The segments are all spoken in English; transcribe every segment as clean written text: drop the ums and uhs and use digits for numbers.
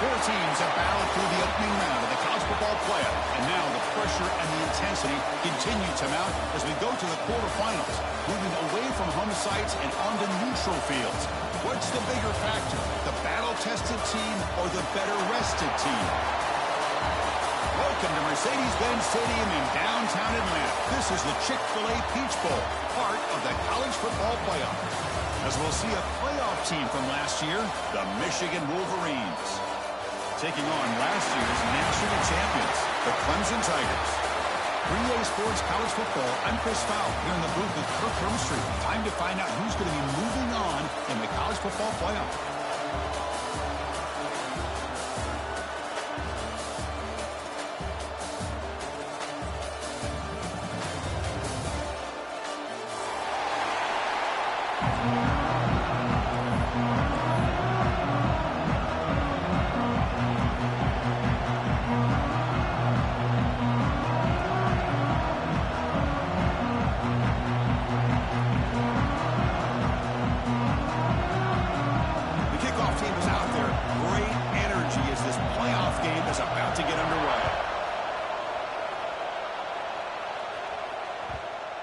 Four teams have battled through the opening round of the college football playoff, and now the pressure and the intensity continue to mount as we go to the quarterfinals, moving away from home sites and onto neutral fields. What's the bigger factor, the battle-tested team or the better-rested team? Welcome to Mercedes-Benz Stadium in downtown Atlanta. This is the Chick-fil-A Peach Bowl, part of the college football playoff. As we'll see a playoff team from last year, the Michigan Wolverines, taking on last year's national champions, the Clemson Tigers. 3A Sports College Football, I'm Chris Fowl, here in the booth with Kirk Hermstreet. Time to find out who's going to be moving on in the college football playoff.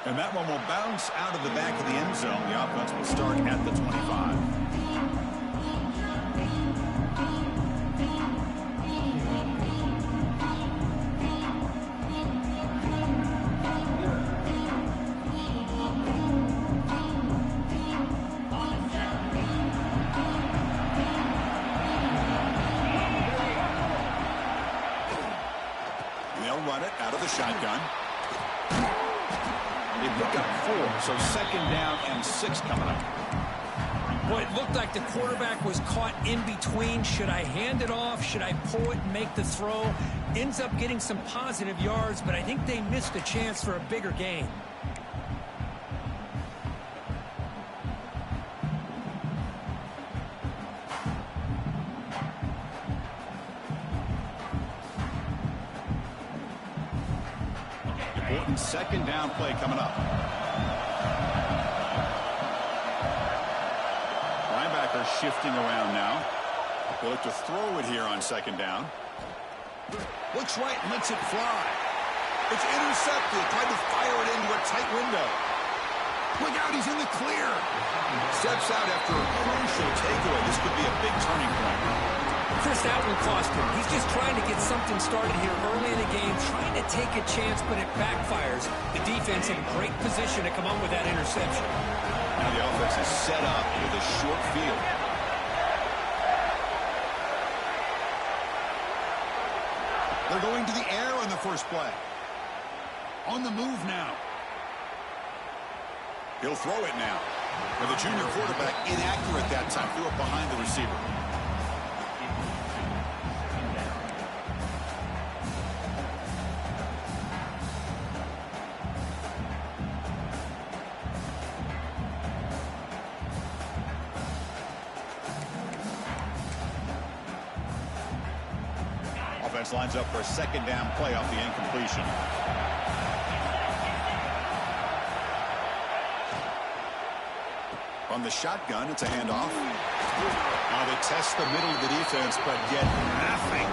And that one will bounce out of the back of the end zone. The offense will start at the 25. They'll run it out of the shotgun. They pick up 4, so second down and 6 coming up. Boy, it looked like the quarterback was caught in between. Should I hand it off? Should I pull it and make the throw? Ends up getting some positive yards, but I think they missed a chance for a bigger gain. Important second down play coming up. Linebacker shifting around now. They look to throw it here on second down. Looks right, lets it fly. It's intercepted. Tried to fire it into a tight window. Look out, he's in the clear. Steps out after a crucial takeaway. This could be a big turning point. Chris, that one cost him. He's just trying to get something started here early in the game, trying to take a chance, but it backfires. The defense in great position to come up with that interception. Now the offense is set up with a short field. They're going to the air on the first play. On the move now. He'll throw it now. With the junior quarterback inaccurate that time. Threw it behind the receiver. Offense lines up for a second down play off the incompletion. From the shotgun, it's a handoff. Now they test the middle of the defense, but get nothing.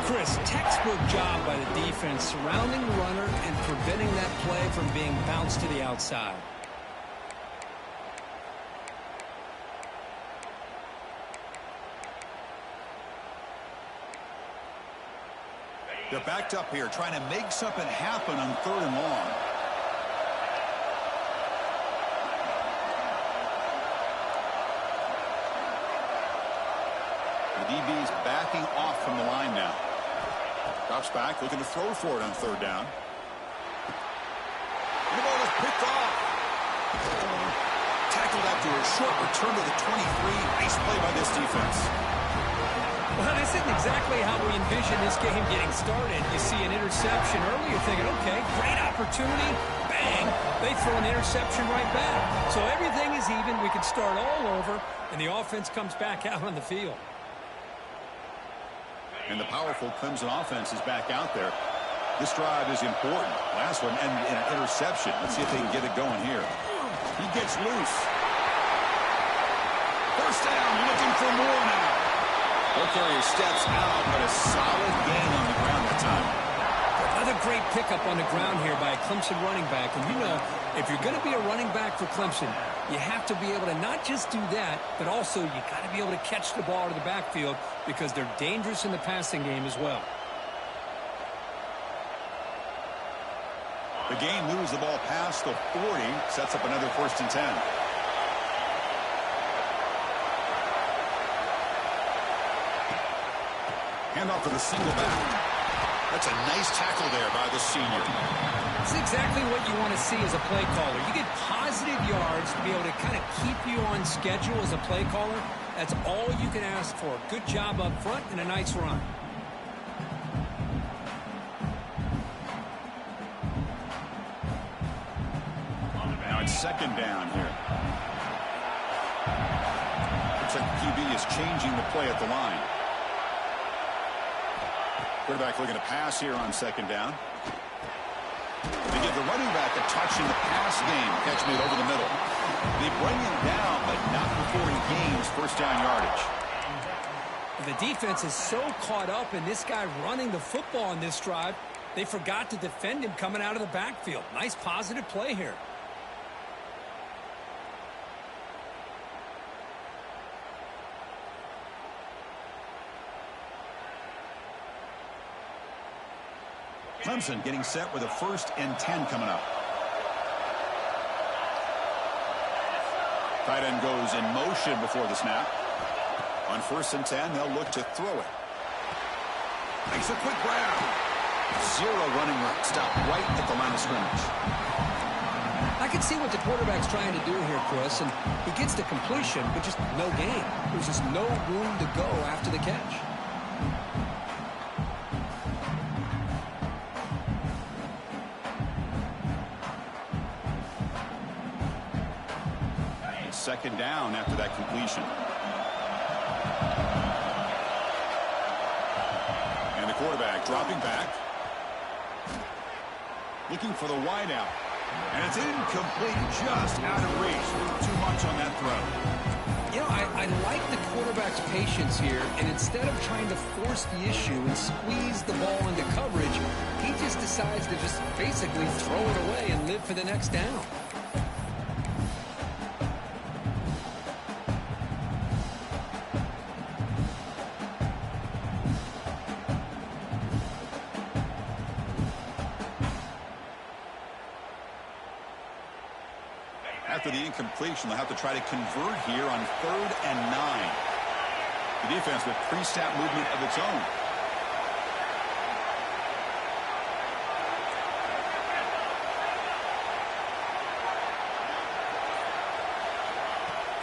Chris, textbook job by the defense surrounding the runner and preventing that play from being bounced to the outside. They're backed up here, trying to make something happen on 3rd and long. The DB's backing off from the line now. Drops back, looking to throw for it on 3rd down. And the ball is picked off. Tackled after a short return to the 23. Nice play by this defense. Well, this isn't exactly how we envision this game getting started. You see an interception early, you're thinking, okay, great opportunity, bang, they throw an interception right back. So everything is even, we can start all over, and the offense comes back out on the field. And the powerful Clemson offense is back out there. This drive is important. Last one, and an interception. Let's see if they can get it going here. He gets loose. First down, looking for more now. Carrier steps out, but a solid gain on the ground that time. Another great pickup on the ground here by a Clemson running back. And you know, if you're going to be a running back for Clemson, you have to be able to not just do that, but also you got to be able to catch the ball out of the backfield because they're dangerous in the passing game as well. The game moves the ball past the 40, sets up another 1st and 10. Handoff to the single back. That's a nice tackle there by the senior. It's exactly what you want to see as a play caller. You get positive yards to be able to kind of keep you on schedule as a play caller. That's all you can ask for. Good job up front and a nice run. Now it's 2nd down here. Looks like the QB is changing the play at the line. Quarterback looking to pass here on 2nd down. They give the running back a touch in the pass game. Catch made over the middle. They bring him down, but not before he gains 1st down yardage. The defense is so caught up in this guy running the football on this drive, they forgot to defend him coming out of the backfield. Nice positive play here. Clemson getting set with a 1st and 10 coming up. Tight end goes in motion before the snap. On 1st and 10, they'll look to throw it. Makes a quick grab. 0 running route. Stop right at the line of scrimmage. I can see what the quarterback's trying to do here, Chris, and he gets the completion, but just no gain. There's just no room to go after the catch. Second down after that completion. And the quarterback dropping back. Looking for the wideout. And it's incomplete, just out of reach. Too much on that throw. You know, I like the quarterback's patience here, and instead of trying to force the issue and squeeze the ball into coverage, he just decides to just basically throw it away and live for the next down. After the incompletion, they'll have to try to convert here on 3rd and 9. The defense with pre-snap movement of its own.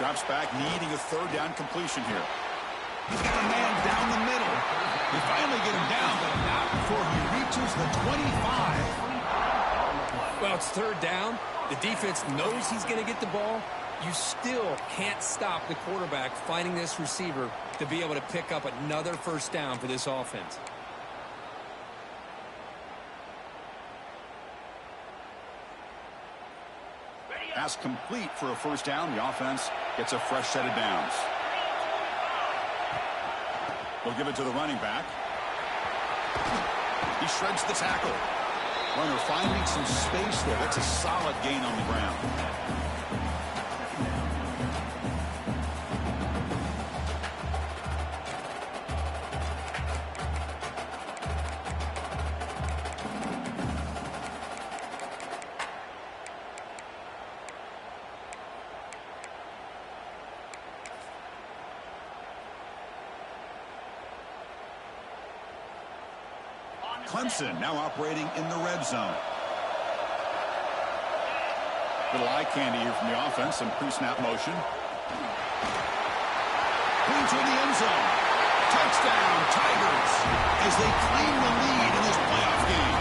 Drops back, needing a 3rd down completion here. He's got a man down the middle. They finally get him down, but not before he reaches the 25. Well, it's 3rd down. The defense knows he's going to get the ball. You still can't stop the quarterback finding this receiver to be able to pick up another 1st down for this offense. Pass complete for a 1st down. The offense gets a fresh set of downs. They'll give it to the running back. He shreds the tackle. Runner finding some space there. That's a solid gain on the ground. Clemson now operating in the red zone. Little eye candy here from the offense. Some pre-snap motion. Clean to the end zone. Touchdown, Tigers, as they claim the lead in this playoff game.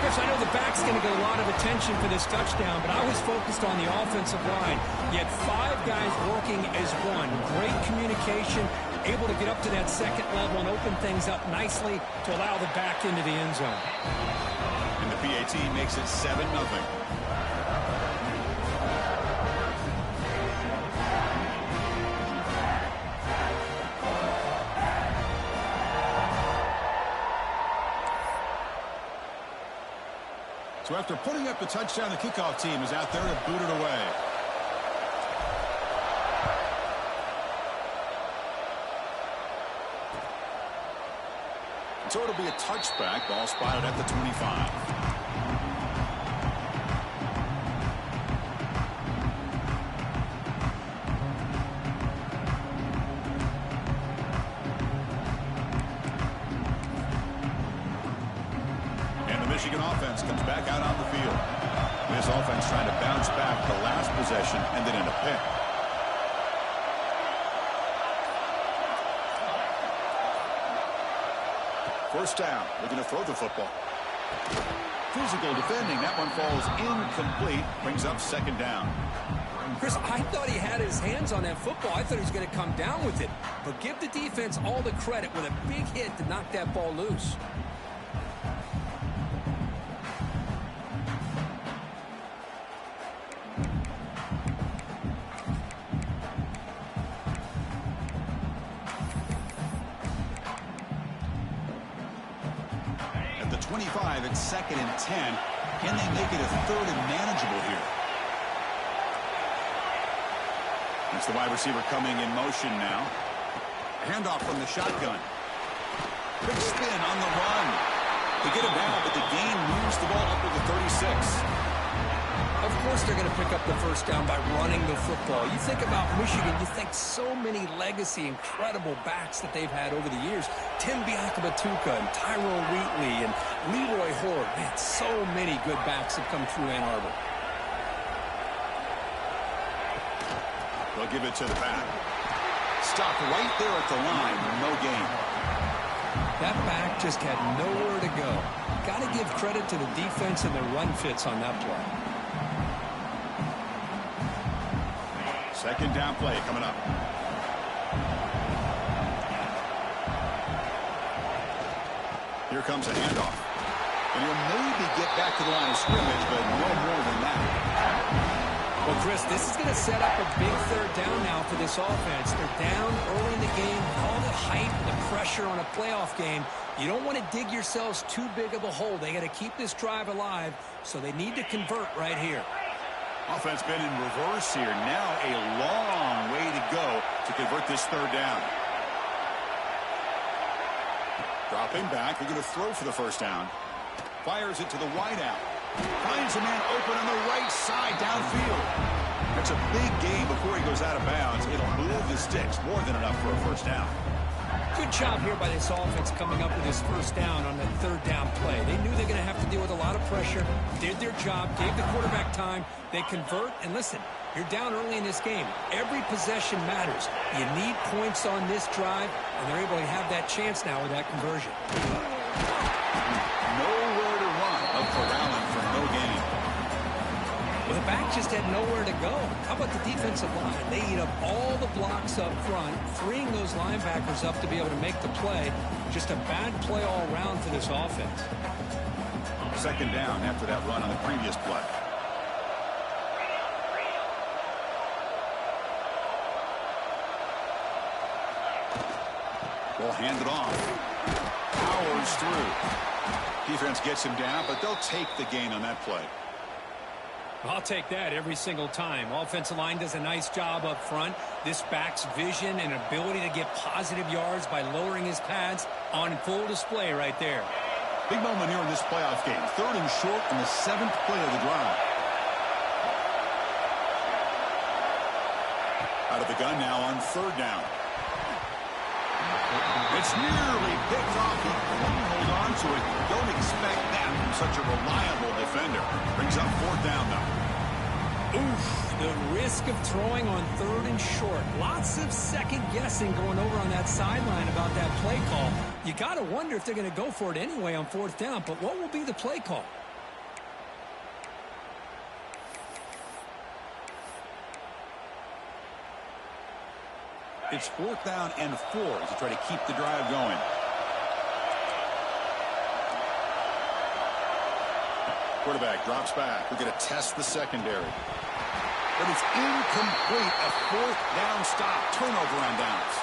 Chris, I know the back's going to get a lot of attention for this touchdown, but I was focused on the offensive line. You had 5 guys working as one. Great communication, able to get up to that 2nd level and open things up nicely to allow the back into the end zone. And the PAT makes it 7-0. So after putting up the touchdown, the kickoff team is out there to boot it away. So it'll be a touchback. Ball spotted at the 25. And the Michigan offense comes back out on the field. This offense trying to bounce back the last possession and then in a pick. First down, looking to throw the football. Physical defending, that one falls incomplete, brings up second down. Chris, I thought he had his hands on that football. I thought he was going to come down with it. But give the defense all the credit with a big hit to knock that ball loose. At the 25, it's 2nd and 10. Can they make it a 3rd and manageable here? It's the wide receiver coming in motion now. Handoff from the shotgun. Big spin on the run. They get him down, but the gain moves the ball up to the 36. Of course they're going to pick up the first down by running the football. You think about Michigan, you think so many legacy, incredible backs that they've had over the years. Tim Biakabatuka and Tyrone Wheatley and Leroy Horde. Man, so many good backs have come through Ann Arbor. They'll give it to the back. Stop right there at the line. No gain. That back just had nowhere to go. Got to give credit to the defense and the run fits on that play. Second down play coming up. Here comes a handoff. And he'll maybe get back to the line of scrimmage, but no more than that. Well, Chris, this is going to set up a big third down now for this offense. They're down early in the game. All the hype, the pressure on a playoff game. You don't want to dig yourselves too big of a hole. They got to keep this drive alive, so they need to convert right here. Offense been in reverse here. Now a long way to go to convert this third down. Dropping back. They're going to throw for the first down. Fires it to the wideout. Finds a man open on the right side downfield. That's a big gain before he goes out of bounds. It'll move the sticks. More than enough for a first down. Good job here by this offense coming up with this first down on that third down play. They knew they're going to have to deal with a lot of pressure, did their job, gave the quarterback time. They convert, and listen, you're down early in this game. Every possession matters. You need points on this drive, and they're able to have that chance now with that conversion. Nowhere to run. Corralling for no gain. Well, the back just had nowhere to go. How about the defensive line? They eat up all the blocks up front, freeing those linebackers up to be able to make the play. Just a bad play all around for this offense. Second down after that run on the previous play. Ball handed off. Powers through. Defense gets him down, but they'll take the gain on that play. I'll take that every single time. Offensive line does a nice job up front. This back's vision and ability to get positive yards by lowering his pads on full display right there. Big moment here in this playoff game. 3rd and short in the 7th play of the drive. Out of the gun now on 3rd down. It's nearly picked off. He couldn't hold on to it. Don't expect that from such a reliable defender. Brings up 4th down, though. Oof, the risk of throwing on 3rd and short. Lots of second guessing going over on that sideline about that play call. You got to wonder if they're going to go for it anyway on 4th down, but what will be the play call? It's 4th down and 4 to try to keep the drive going. Quarterback drops back. We're going to test the secondary. But it's incomplete. A 4th down stop. Turnover on downs.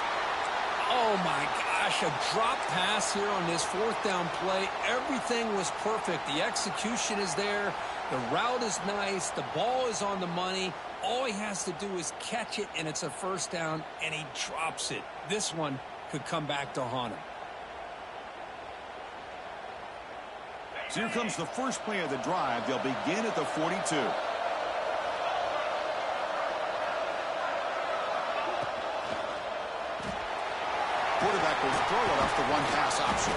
Oh, my God. Gosh, a drop pass here on this fourth down play. Everything was perfect. The execution is there. The route is nice. The ball is on the money. All he has to do is catch it, and it's a first down, and he drops it. This one could come back to haunt him. So here comes the first play of the drive. They'll begin at the 42. Quarterback will throw it off the one-pass option.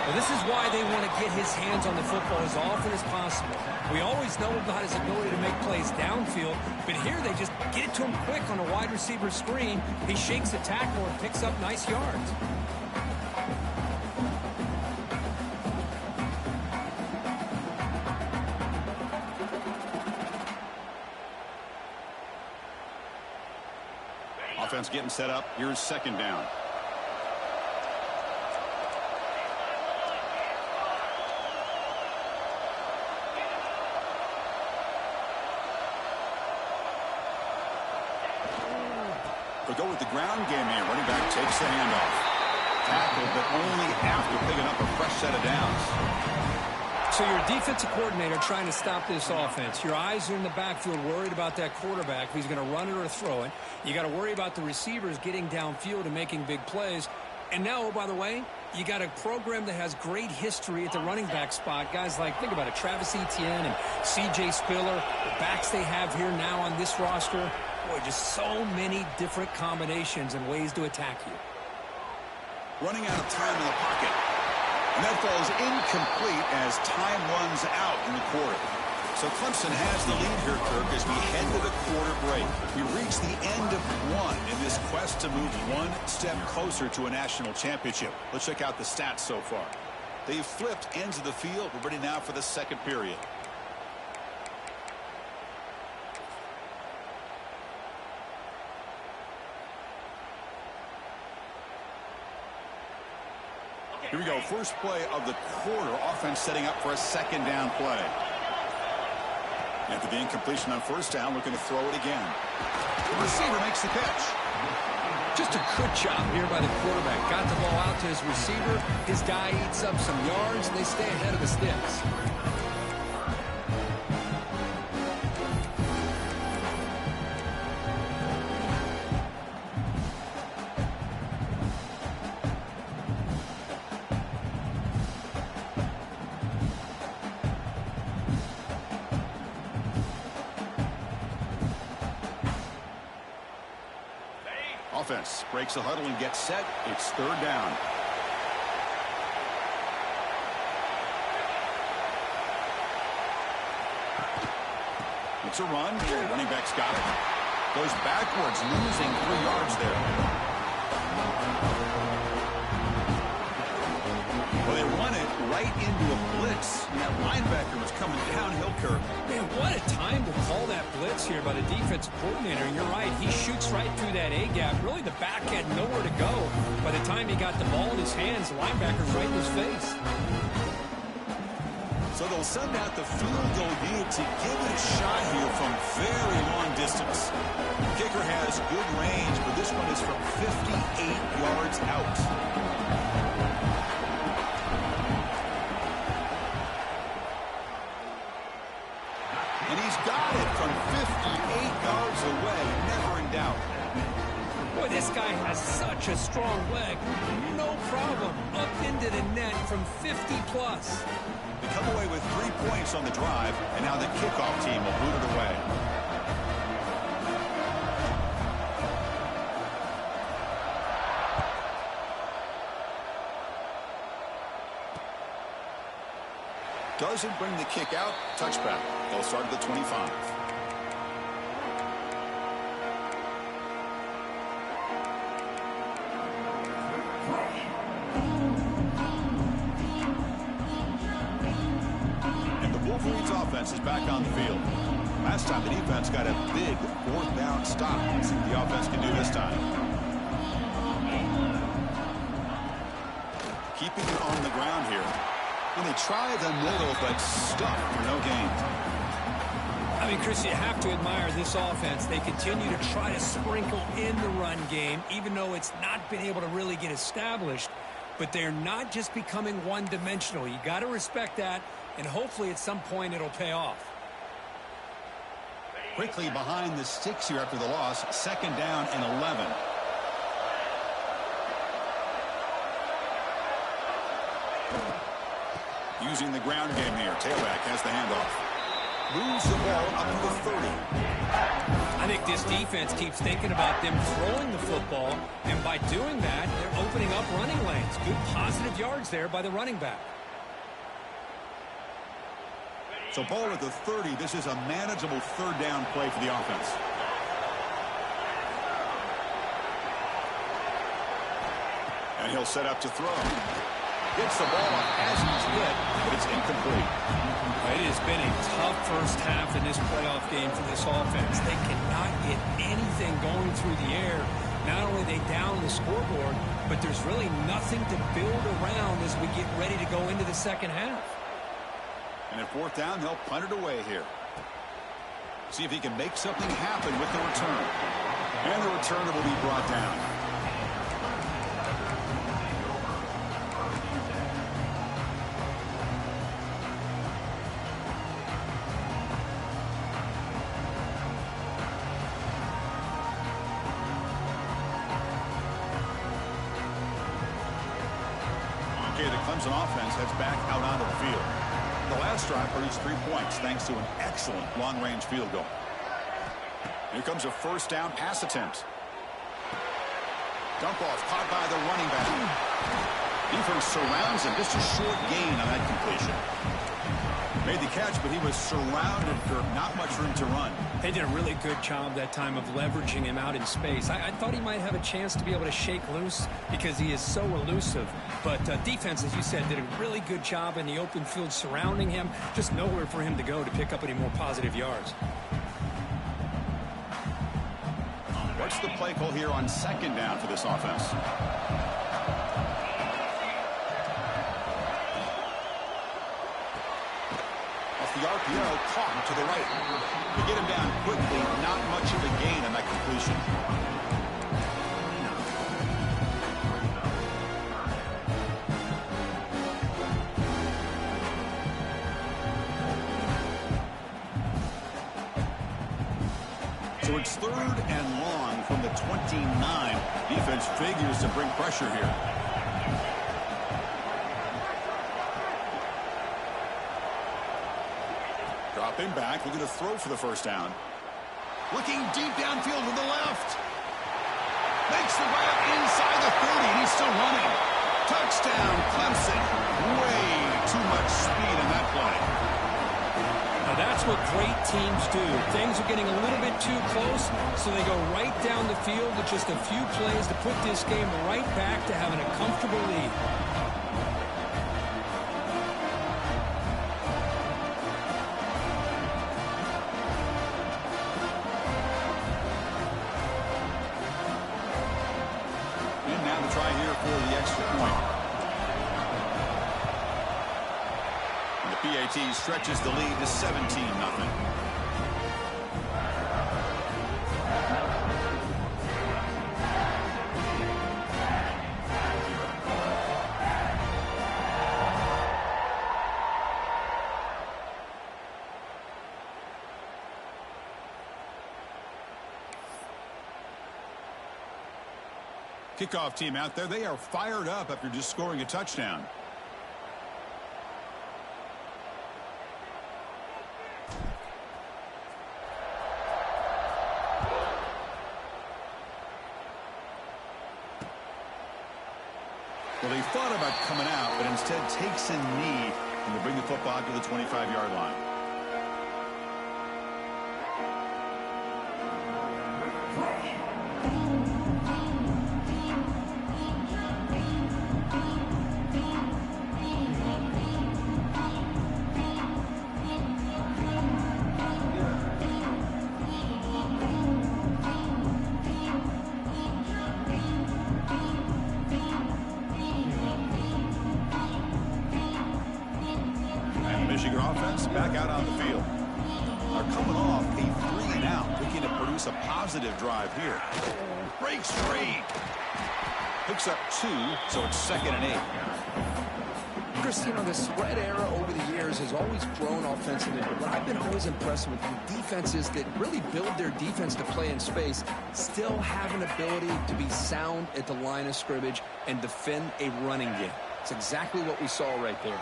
Well, this is why they want to get his hands on the football as often as possible. We always know about his ability to make plays downfield, but here they just get it to him quick on a wide receiver screen. He shakes the tackle and picks up nice yards. Offense getting set up. Here's second down. They'll go with the ground game here. Running back takes the handoff. Tackled, but only after picking up a fresh set of downs. So you're a defensive coordinator trying to stop this offense. Your eyes are in the backfield worried about that quarterback if he's going to run it or throw it. You got to worry about the receivers getting downfield and making big plays. And now, oh, by the way, you got a program that has great history at the running back spot. Guys like, think about it, Travis Etienne and C.J. Spiller, the backs they have here now on this roster. Boy, just so many different combinations and ways to attack you. Running out of time in the pocket. And that falls incomplete as time runs out in the quarter. So Clemson has the lead here, Kirk, as we head to the quarter break. We reach the end of one in this quest to move one step closer to a national championship. Let's check out the stats so far. They've flipped ends of the field. We're ready now for the second period. Here we go. First play of the quarter. Offense setting up for a second down play. After the incompletion on first down, looking to throw it again. The receiver makes the catch. Just a good job here by the quarterback. Got the ball out to his receiver. His guy eats up some yards, and they stay ahead of the sticks. Offense breaks the huddle and gets set. It's third down. It's a run. Running back's got it. Goes backwards, losing 3 yards there. Well, they run it right into a blitz. And that linebacker was coming downhill, Kirk. Man, what a time to call that blitz here by the defensive coordinator. And you're right, he shoots right through that A-gap. Really, the back had nowhere to go. By the time he got the ball in his hands, the linebacker's right in his face. So they'll send out the field goal unit to give it a shot here from very long distance. The kicker has good range, but this one is from 58 yards out. And he's got it from 58 yards away, never in doubt. Boy, this guy has such a strong leg. No problem. Up into the net from 50-plus. They come away with 3 points on the drive, and now the kickoff team will boot it away. Doesn't bring the kick out. Touchback. They'll start at the 25. And the Wolverines offense is back on the field. Last time the defense got a big fourth down stop. Let's see what the offense can do this time. Keeping it on the ground here. And they try the middle, but stuck for no gain. I mean, Chris, you have to admire this offense. They continue to try to sprinkle in the run game, even though it's not been able to really get established. But they're not just becoming one-dimensional. You got to respect that, and hopefully at some point it'll pay off. Quickly behind the sticks here after the loss. 2nd down and 11. Using the ground game here. Tailback has the handoff. Moves the ball up to the 30. I think this defense keeps thinking about them throwing the football, and by doing that, they're opening up running lanes. Good positive yards there by the running back. So ball at the 30. This is a manageable 3rd down play for the offense. And he'll set up to throw. Gets the ball up as he's hit, but it's incomplete. It has been a tough first half in this playoff game for this offense. They cannot get anything going through the air. Not only are they down the scoreboard, but there's really nothing to build around as we get ready to go into the second half. And at 4th down, they'll punt it away here. See if he can make something happen with the return. And the returner will be brought down. Okay, the Clemson offense heads back out onto the field. The last drive produced 3 points thanks to an excellent long-range field goal. Here comes a 1st down pass attempt. Dump off caught by the running back. Defense surrounds him. Just a short gain on that completion. Made the catch, but he was surrounded for not much room to run. They did a really good job that time of leveraging him out in space. I thought he might have a chance to be able to shake loose because he is so elusive. But defense, as you said, did a really good job in the open field surrounding him. Just nowhere for him to go to pick up any more positive yards. What's the play call here on 2nd down for this offense? The RPO caught to the right. To get him down quickly, not much of a gain on that completion. So it's 3rd and long from the 29. Defense figures to bring pressure here. Dropping back, looking to throw for the 1st down. Looking deep downfield to the left. Makes the route inside the 30, and he's still running. Touchdown, Clemson. Way too much speed in that play. Now that's what great teams do. Things are getting a little bit too close, so they go right down the field with just a few plays to put this game right back to having a comfortable lead. Try here for the extra point. And the PAT stretches the lead to 17-0. Kickoff team out there. They are fired up after just scoring a touchdown. Well, he thought about coming out, but instead takes a knee and will bring the football to the 25-yard line. Michigan offense back out on the field. are coming off a 3-and-out, looking to produce a positive drive here. Breaks free. Picks up 2, so it's 2nd and 8. Chris, you know, the spread era over the years has always grown offensively, but what I've been always impressed with defenses that really build their defense to play in space still have an ability to be sound at the line of scrimmage and defend a running game. It's exactly what we saw right there.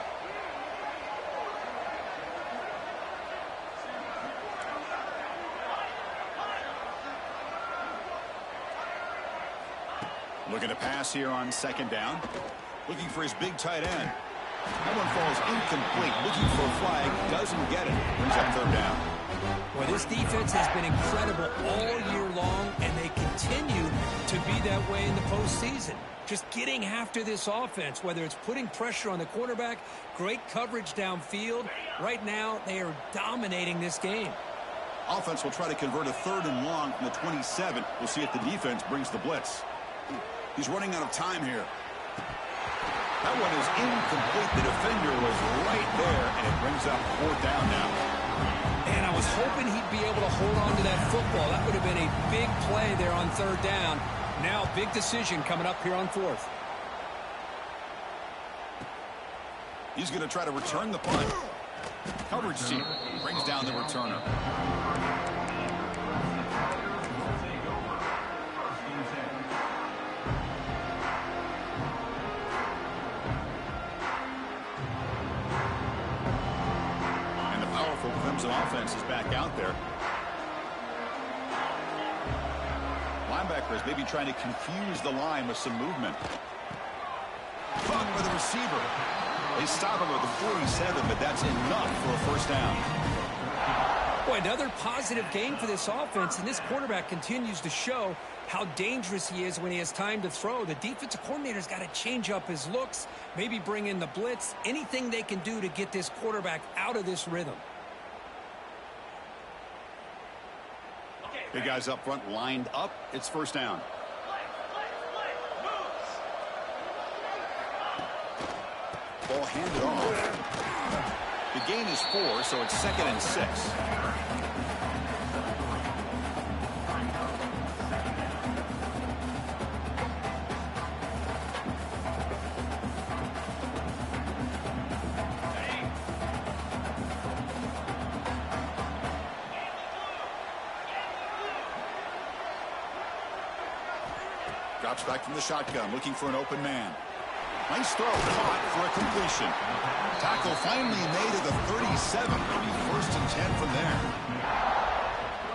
Looking to pass here on 2nd down. Looking for his big tight end. That one falls incomplete. Looking for a flag. Doesn't get it. Brings up 3rd down. Well, this defense has been incredible all year long, and they continue to be that way in the postseason. Just getting after this offense, whether it's putting pressure on the quarterback, great coverage downfield. Right now, they are dominating this game. Offense will try to convert a 3rd and long from the 27. We'll see if the defense brings the blitz. He's running out of time here. That one is incomplete. The defender was right there, and it brings up 4th down now. And I was hoping he'd be able to hold on to that football. That would have been a big play there on 3rd down. Now, big decision coming up here on 4th. He's going to try to return the punt. Coverage team brings down the returner. Clemson offense is back out there. Linebackers maybe trying to confuse the line with some movement. Caught by the receiver. They stop him at the 47, but that's enough for a 1st down. Boy, another positive game for this offense, and this quarterback continues to show how dangerous he is when he has time to throw. The defensive coordinator's got to change up his looks, maybe bring in the blitz, anything they can do to get this quarterback out of this rhythm. Big guys up front lined up. It's 1st down. Ball handed off. The gain is 4, so it's 2nd and 6. Drops back from the shotgun, looking for an open man. Nice throw, caught for a completion. Tackle finally made at the 37. It'll be 1st and 10 from there.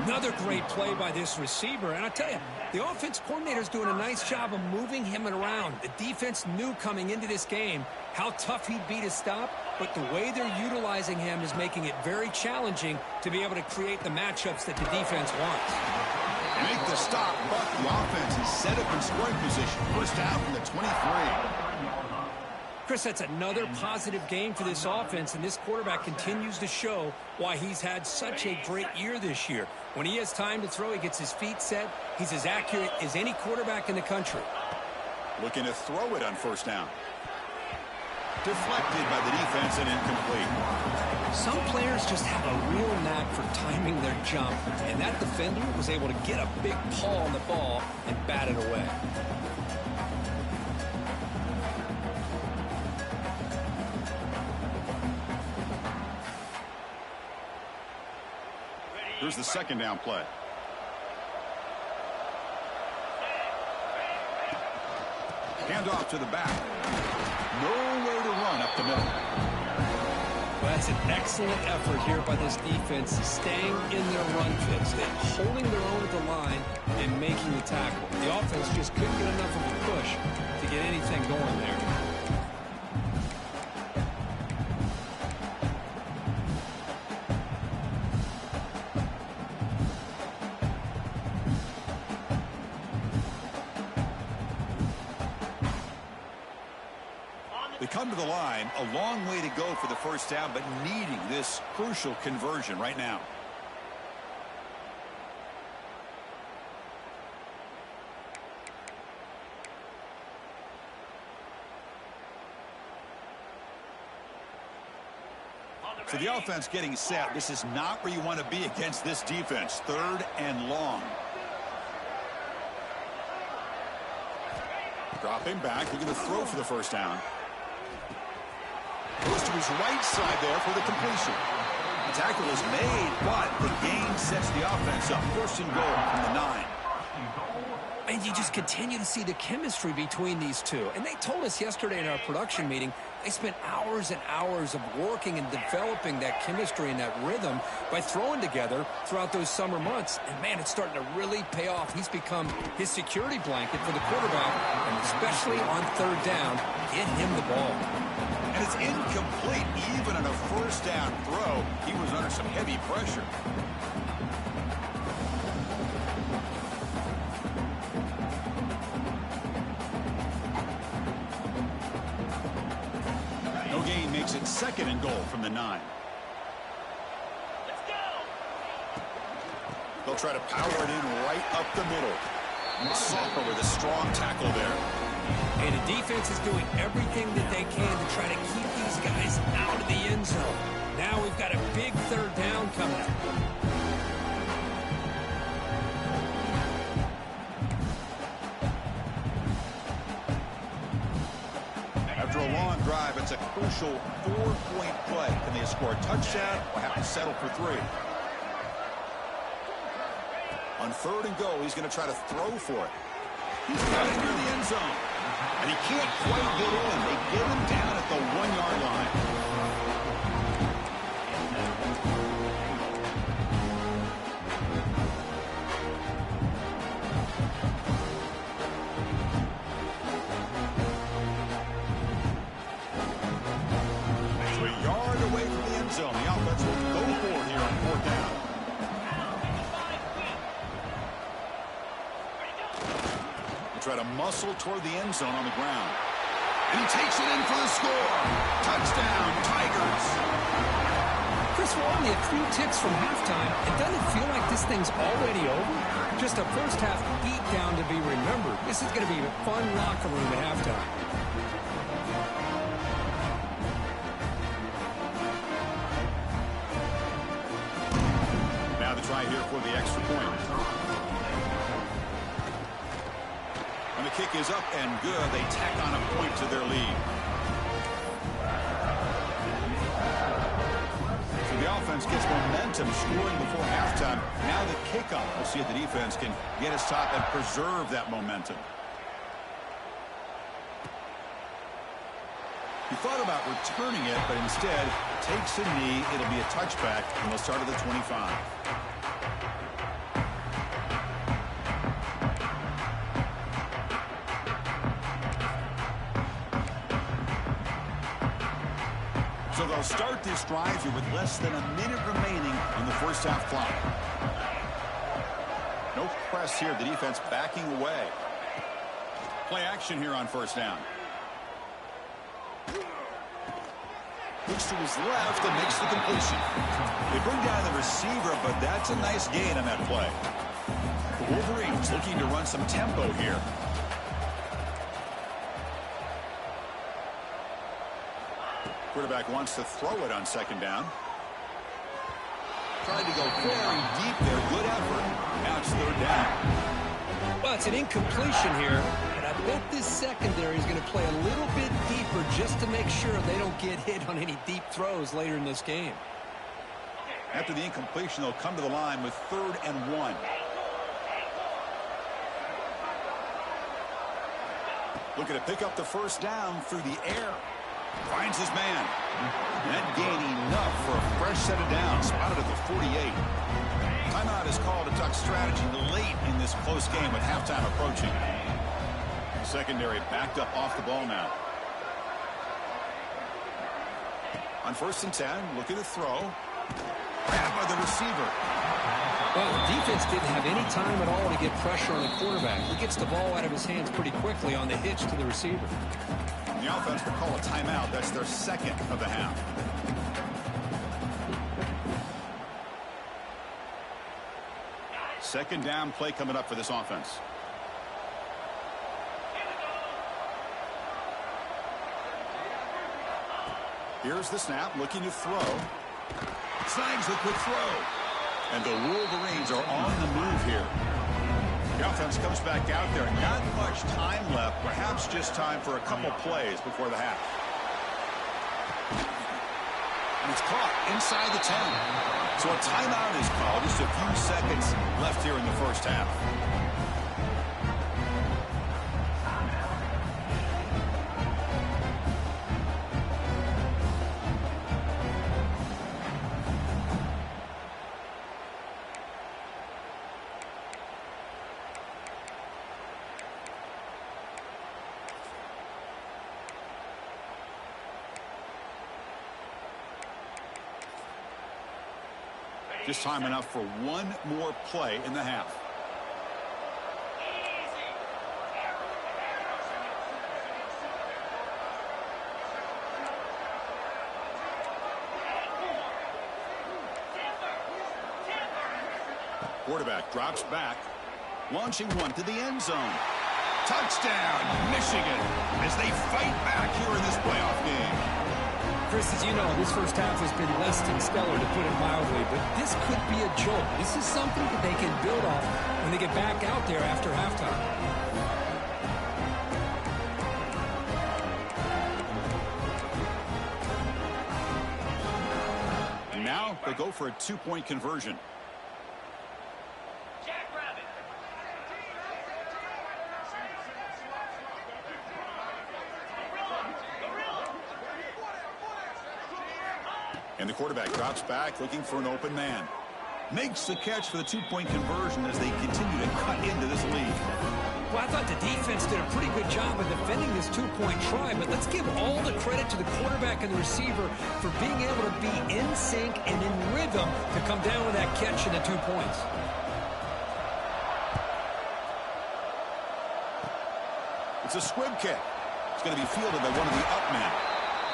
Another great play by this receiver. And I tell you, the offense coordinator's doing a nice job of moving him around. The defense knew coming into this game how tough he'd be to stop, but the way they're utilizing him is making it very challenging to be able to create the matchups that the defense wants. They make the stop, but the offense is set up in scoring position. 1st down from the 23. Chris, that's another positive game for this offense, and this quarterback continues to show why he's had such a great year this year. When he has time to throw, he gets his feet set. He's as accurate as any quarterback in the country. Looking to throw it on 1st down. Deflected by the defense and incomplete. Some players just have a real knack for timing their jump, and that defender was able to get a big paw on the ball and bat it away. Here's the 2nd down play. Handoff to the back. Nowhere to run up the middle. Well, that's an excellent effort here by this defense, staying in their run fits. They're holding their own at the line and making the tackle. The offense just couldn't get enough of a push to get anything going there. They come to the line, a long way to go for the 1st down, but needing this crucial conversion right now. So the offense getting set. This is not where you want to be against this defense. 3rd and long. Dropping back. They're going to throw for the first down. Goes to his right side there for the completion. The tackle is made, but the gain sets the offense up. 1st and goal from the 9. And you just continue to see the chemistry between these two. And they told us yesterday in our production meeting, they spent hours and hours of working and developing that chemistry and that rhythm by throwing together throughout those summer months. And, man, it's starting to really pay off. He's become his security blanket for the quarterback, and especially on 3rd down, get him the ball. And it's incomplete. Even on a 1st down throw, he was under some heavy pressure. No gain makes it 2nd and goal from the 9. Let's go. They'll try to power it in right up the middle. Soper with a strong tackle there. And the defense is doing everything that they can to try to keep these guys out of the end zone. Now we've got a big 3rd down coming up. After a long drive, it's a crucial 4-point play. Can they score a touchdown or have to settle for 3? On 3rd and goal, he's going to try to throw for it. He's got it near the end zone. And he can't quite get in. They get him down at the 1-yard line. So a yard away from the end zone. The offense will go for it here on 4th down. Try to muscle toward the end zone on the ground. And he takes it in for the score. Touchdown, Tigers. Chris, we're only a few ticks from halftime. It doesn't feel like this thing's already over. Just a first-half beatdown to be remembered. This is going to be a fun locker room at halftime. Now the try here for the extra point. And the kick is up and good. They tack on a point to their lead. So the offense gets momentum scoring before halftime. Now the kickoff. We'll see if the defense can get his top and preserve that momentum. He thought about returning it, but instead takes a knee. It'll be a touchback, and they'll start at the 25. So they'll start this drive here with less than a minute remaining in the first half clock. No press here. The defense backing away. Play action here on 1st down. Looks to his left and makes the completion. They bring down the receiver, but that's a nice gain on that play. The Wolverines looking to run some tempo here. Quarterback wants to throw it on 2nd down. Tried to go very deep there. Good effort. Now it's 3rd down. Well, it's an incompletion here, but I bet this secondary is going to play a little bit deeper just to make sure they don't get hit on any deep throws later in this game. After the incompletion, they'll come to the line with 3rd and 1. Looking to pick up the first down through the air. Finds his man. That gain enough for a fresh set of downs. Spotted at the 48. Timeout is called to talk strategy late in this close game with halftime approaching. Secondary backed up off the ball now. On 1st and 10, looking to throw. Grabbed by the receiver. Well, the defense didn't have any time at all to get pressure on the quarterback. He gets the ball out of his hands pretty quickly on the hitch to the receiver. The offense will call a timeout. That's their 2nd of the half. Second down play coming up for this offense. Here's the snap, looking to throw. Snags the quick throw. And the Wolverines are on the move here. The offense comes back out there. Not much time left. Perhaps just time for a couple plays before the half. And it's caught inside the 10. So a timeout is called. Just a few seconds left here in the first half. Just time enough for one more play in the half. Quarterback drops back, launching one to the end zone. Touchdown, Michigan, as they fight back here in this playoff game. Chris, as you know, this first half has been less than stellar, to put it mildly, but this could be a jolt. This is something that they can build off when they get back out there after halftime. And now they go for a two-point conversion. And the quarterback drops back, looking for an open man. Makes the catch for the two-point conversion as they continue to cut into this lead. Well, I thought the defense did a pretty good job of defending this two-point try, but let's give all the credit to the quarterback and the receiver for being able to be in sync and in rhythm to come down with that catch and the 2 points. It's a squib kick. It's going to be fielded by one of the up men.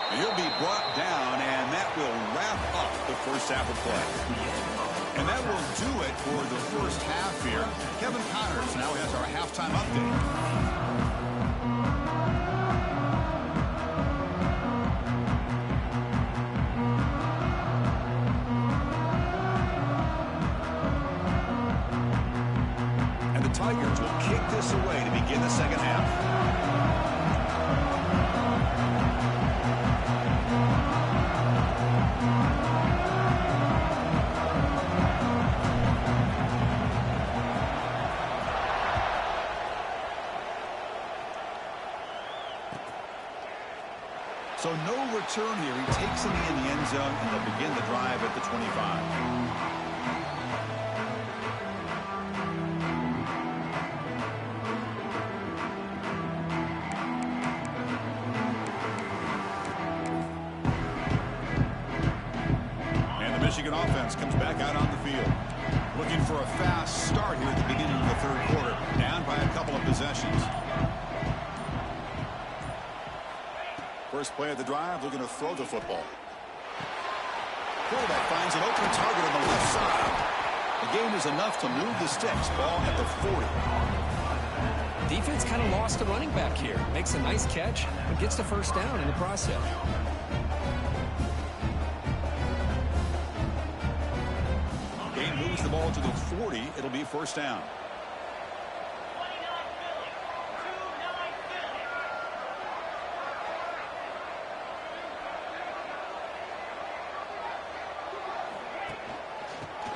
He'll be brought down, and that will wrap up the first half of play. And that will do it for the first half here. Kevin Connors now has our halftime update. And the Tigers will kick this away to begin the second half. So no return here. He takes it in the end zone, and they'll begin the drive at the 25. And the Michigan offense comes back out on the field. Looking for a fast start here at the beginning of the third quarter. Down by a couple of possessions. First play of the drive, looking to throw the football. Quarterback finds an open target on the left side. The game is enough to move the sticks. Ball at the 40. Defense kind of lost a running back here. Makes a nice catch, but gets the first down in the process. Game moves the ball to the 40. It'll be first down.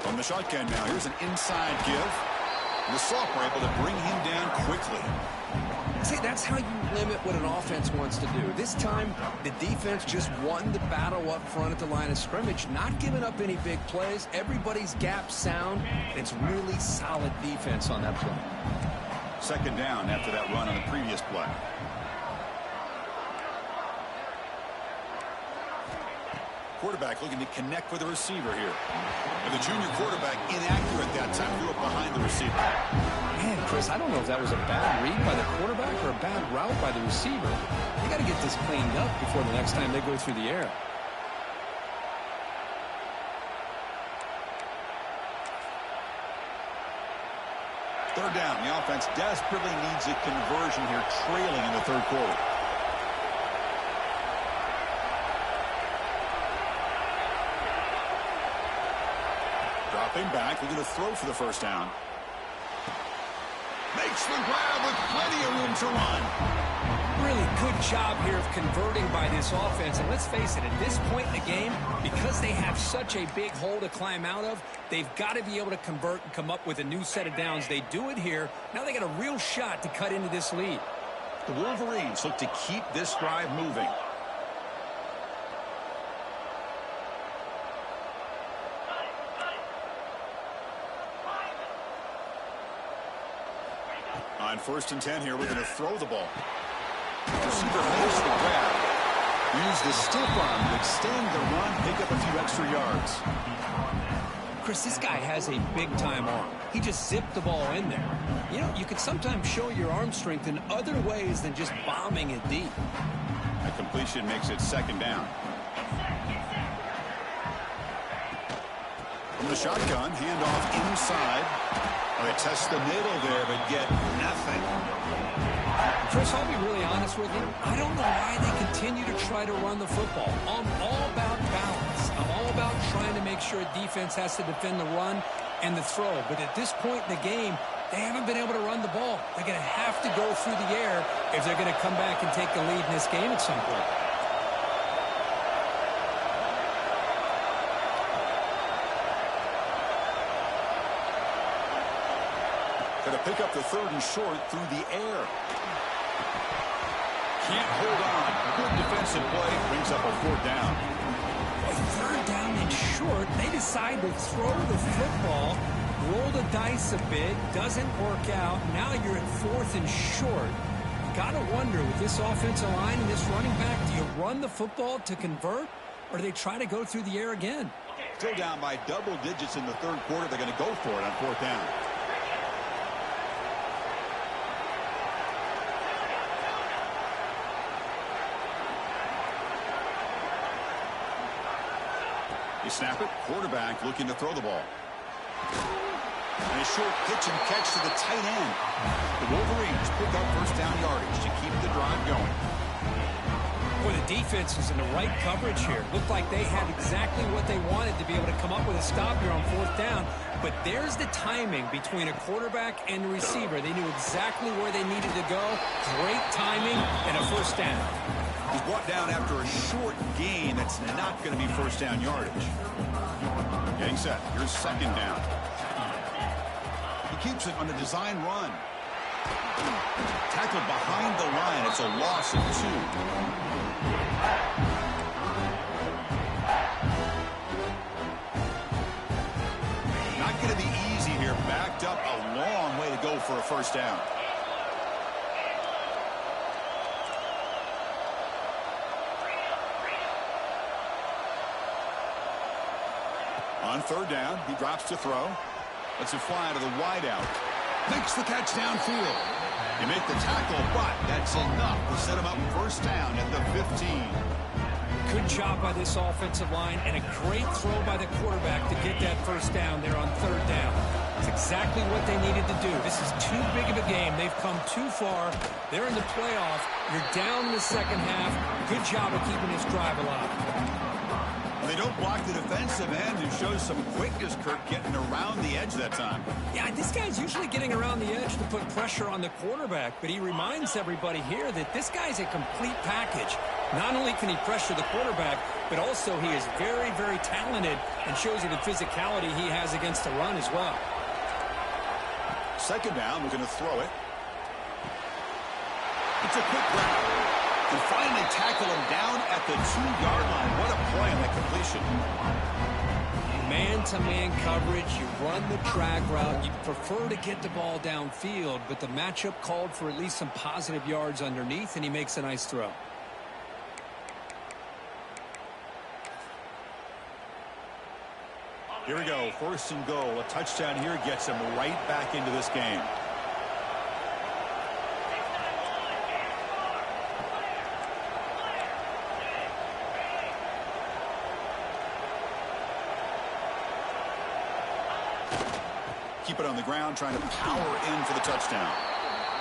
From the shotgun now, here's an inside give. And the sophomore able to bring him down quickly. See, that's how you limit what an offense wants to do. This time, the defense just won the battle up front at the line of scrimmage, not giving up any big plays. Everybody's gap sound. It's really solid defense on that play. Second down after that run on the previous play. Quarterback looking to connect with the receiver here. And the junior quarterback inaccurate that time. Threw it behind the receiver. Man, Chris, I don't know if that was a bad read by the quarterback or a bad route by the receiver. They got to get this cleaned up before the next time they go through the air. Third down. The offense desperately needs a conversion here, trailing in the third quarter. Dropping back, looking to throw for the first down. Makes the grab with plenty of room to run. Really good job here of converting by this offense. And let's face it, at this point in the game, because they have such a big hole to climb out of, they've got to be able to convert and come up with a new set of downs. They do it here. Now they got a real shot to cut into this lead. The Wolverines look to keep this drive moving. On 1st and 10 here, we're going to throw the ball. Receiver makes the grab. Use the stiff arm to extend the run, pick up a few extra yards. Chris, this guy has a big-time arm. He just zipped the ball in there. You know, you can sometimes show your arm strength in other ways than just bombing it deep. A completion makes it 2nd down. From the shotgun, handoff inside. They test the middle there, but get nothing. Chris, I'll be really honest with you. I don't know why they continue to try to run the football. I'm all about balance. I'm all about trying to make sure a defense has to defend the run and the throw. But at this point in the game, they haven't been able to run the ball. They're going to have to go through the air if they're going to come back and take the lead in this game at some point. Going to pick up the 3rd and short through the air. Can't hold on. Good defensive play. Brings up a 4th down. A 3rd down and short. They decide to throw the football, roll the dice a bit. Doesn't work out. Now you're at 4th and short. Got to wonder, with this offensive line and this running back, do you run the football to convert, or do they try to go through the air again? Still down by double digits in the 3rd quarter. They're going to go for it on 4th down. You snap it, quarterback looking to throw the ball. And a short pitch and catch to the tight end. The Wolverines pick up 1st down yardage to keep the drive going. Boy, the defense is in the right coverage here. Looked like they had exactly what they wanted to be able to come up with a stop here on 4th down. But there's the timing between a quarterback and a receiver. They knew exactly where they needed to go. Great timing and a 1st down. He's brought down after a short gain that's not going to be 1st down yardage. Getting set. Here's 2nd down. He keeps it on a design run. Tackled behind the line. It's a loss of 2. Not going to be easy here. Backed up a long way to go for a 1st down. On 3rd down, he drops to throw. Lets it fly to the wideout. Makes the catch downfield. You make the tackle, but that's enough to set him up 1st down at the 15. Good job by this offensive line and a great throw by the quarterback to get that 1st down there on 3rd down. It's exactly what they needed to do. This is too big of a game. They've come too far. They're in the playoff. You're down in the 2nd half. Good job of keeping this drive alive. They don't block the defensive end, who shows some quickness, Kirk, getting around the edge that time. Yeah, this guy's usually getting around the edge to put pressure on the quarterback, but he reminds everybody here that this guy's a complete package. Not only can he pressure the quarterback, but also he is very, very talented and shows you the physicality he has against the run as well. 2nd down, we're going to throw it. It's a quick route. And finally tackle him down at the 2-yard line. What a play on that completion. Man-to-man coverage, you run the drag route. You prefer to get the ball downfield, but the matchup called for at least some positive yards underneath, and he makes a nice throw. Here we go, 1st and goal. A touchdown here gets him right back into this game. Keep it on the ground, trying to power in for the touchdown.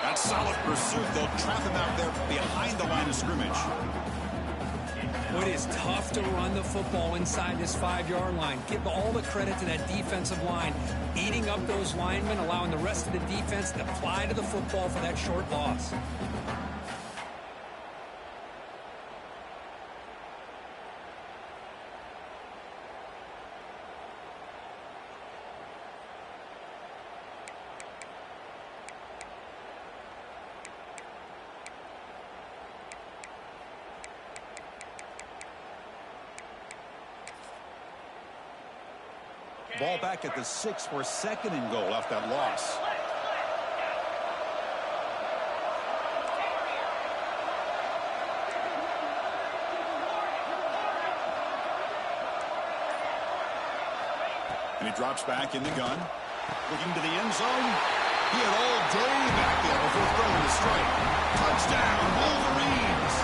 That's solid pursuit. They'll trap him out there behind the line of scrimmage. Well, it is tough to run the football inside this 5-yard line. Give all the credit to that defensive line, eating up those linemen, allowing the rest of the defense to fly to the football for that short loss. Ball back at the 6 for 2nd and goal after that loss. And he drops back in the gun. Looking to the end zone. He had all day back there before throwing the strike. Touchdown, Wolverines!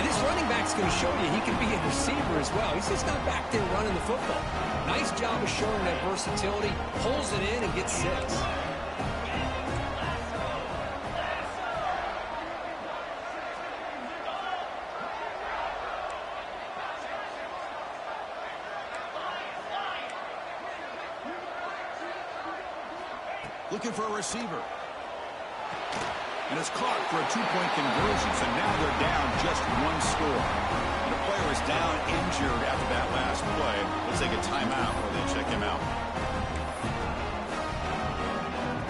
And this running back's going to show you he can be a receiver as well. He's just not back there running the football. Nice job of showing that versatility. Pulls it in and gets 6. Looking for a receiver. And it's caught for a 2-point conversion, so now they're down just 1 score. And a player is down injured after that last play. Let's take a timeout while they check him out.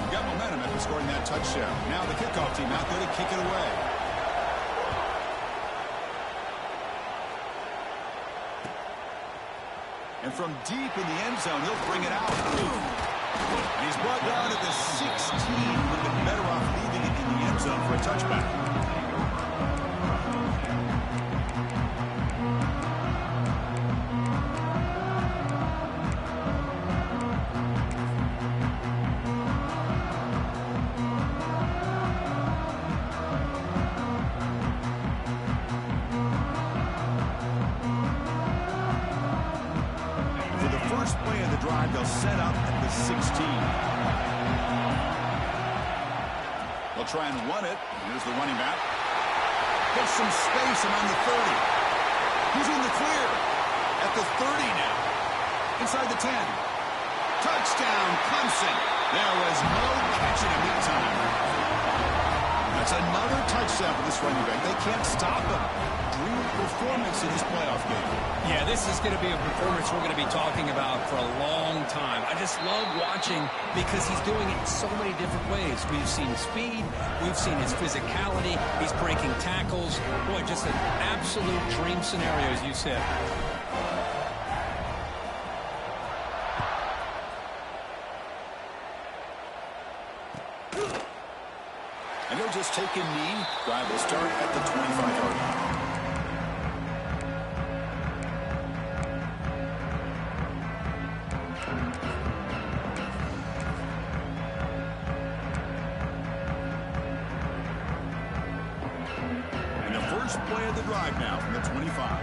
Got momentum after scoring that touchdown. Now the kickoff team out there to kick it away. And from deep in the end zone, he'll bring it out. And he's brought down at the 16. Would have been better off leaving it in the end zone for a touchback. For the first play of the drive, they'll set up at the 16. They'll try and run it. Here's the running back. Gets some space around the 30. He's in the clear. At the 30 now. Inside the 10. Touchdown, Clemson. There was no catching him that time. That's another touchdown for this running back. They can't stop him. Dream performance in this playoff game. Yeah, this is going to be a performance we're going to be talking about for a long time. I just love watching because he's doing it in so many different ways. We've seen speed. We've seen his physicality. He's breaking tackles. Boy, just an absolute dream scenario, as you said. And he'll just take a knee. Drive will start at the 25-yard line. And the first play of the drive now from the 25.